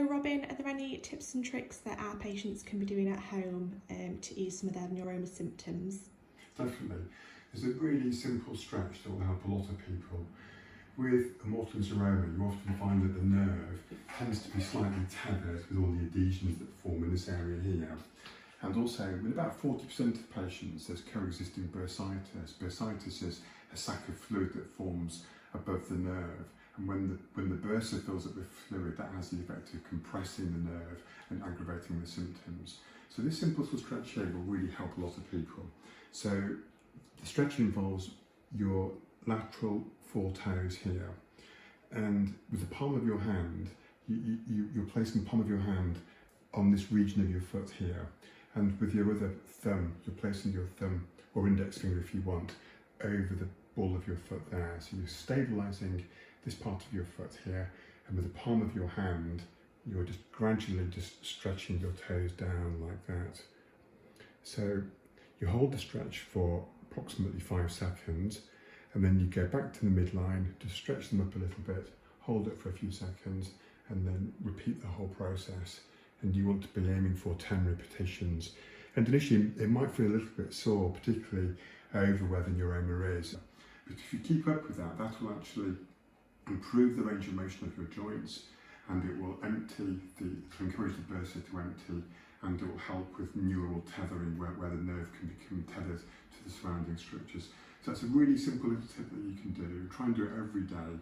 So Robin, are there any tips and tricks that our patients can be doing at home to ease some of their neuroma symptoms? Definitely. There's a really simple stretch that will help a lot of people. With a Morton's neuroma, you often find that the nerve tends to be slightly tethered with all the adhesions that form in this area here. And also, with about 40% of patients, there's coexisting bursitis. Bursitis is a sac of fluid that forms above the nerve. And when the bursa fills up with fluid, that has the effect of compressing the nerve and aggravating the symptoms. So this simple little stretch here will really help a lot of people. So the stretch involves your lateral four toes here, and with the palm of your hand, you're placing the palm of your hand on this region of your foot here, and with your other thumb, you're placing your thumb, or index finger if you want, over the ball of your foot there. So you're stabilising this part of your foot here, and with the palm of your hand, you're just gradually just stretching your toes down like that. So you hold the stretch for approximately 5 seconds, and then you go back to the midline, just stretch them up a little bit, hold it for a few seconds, and then repeat the whole process. And you want to be aiming for 10 repetitions. And initially, it might feel a little bit sore, particularly over where the neuroma is. But if you keep up with that, that will actually improve the range of motion of your joints, and it will encourage the bursa to empty, and it will help with neural tethering, where the nerve can become tethered to the surrounding structures. So that's a really simple little tip that you can do. Try and do it every day,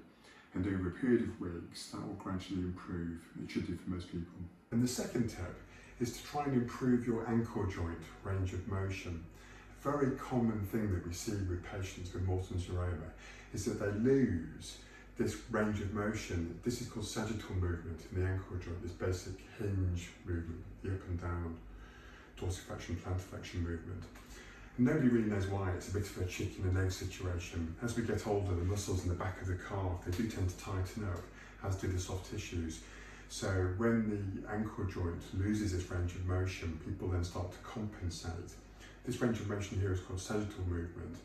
and over a period of weeks, that will gradually improve. It should do for most people. And the second tip is to try and improve your ankle joint range of motion. A very common thing that we see with patients with Morton's neuroma is that they lose this range of motion. This is called sagittal movement in the ankle joint, this basic hinge movement, the up and down, dorsiflexion, plantarflexion movement. And nobody really knows why. It's a bit of a chicken and egg situation. As we get older, the muscles in the back of the calf, they do tend to tighten up, as do the soft tissues. So when the ankle joint loses its range of motion, people then start to compensate. This range of motion here is called sagittal movement.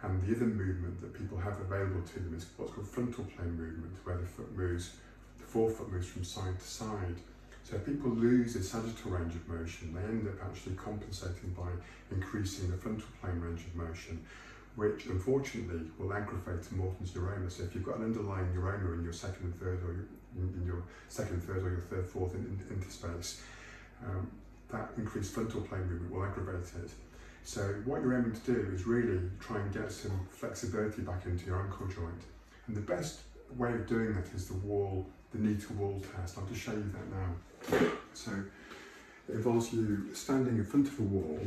And the other movement that people have available to them is what's called frontal plane movement, where the forefoot moves from side to side. So if people lose a sagittal range of motion, they end up actually compensating by increasing the frontal plane range of motion, which unfortunately will aggravate Morton's neuroma. So if you've got an underlying neuroma in your second and third, or your third, fourth interspace, that increased frontal plane movement will aggravate it. So what you're aiming to do is really try and get some flexibility back into your ankle joint. And the best way of doing that is the knee to wall test. I'll just show you that now. So it involves you standing in front of a wall,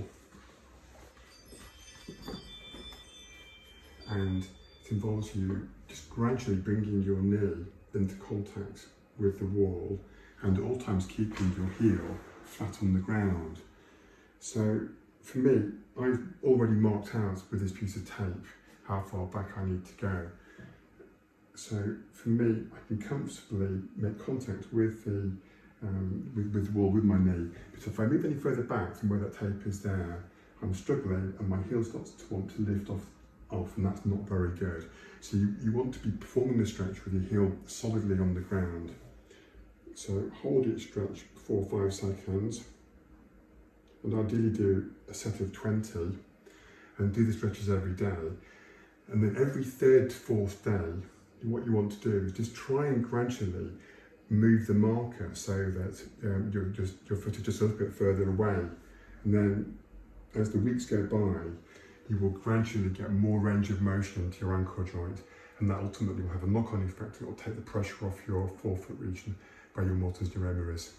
and it involves you just gradually bringing your knee into contact with the wall, and at all times keeping your heel flat on the ground. So for me, I've already marked out with this piece of tape how far back I need to go. So for me, I can comfortably make contact with the wall with my knee. But if I move any further back from where that tape is there, I'm struggling and my heel starts to want to lift off, and that's not very good. So you want to be performing the stretch with your heel solidly on the ground. So hold it stretch for 4 or 5 seconds, and ideally do a set of 20, and do the stretches every day. And then every 3rd to 4th day, what you want to do is just try and gradually move the marker so that your foot is just a little bit further away. And then as the weeks go by, you will gradually get more range of motion into your ankle joint, and that ultimately will have a knock-on effect. It will take the pressure off your forefoot region where your Morton's neuroma is.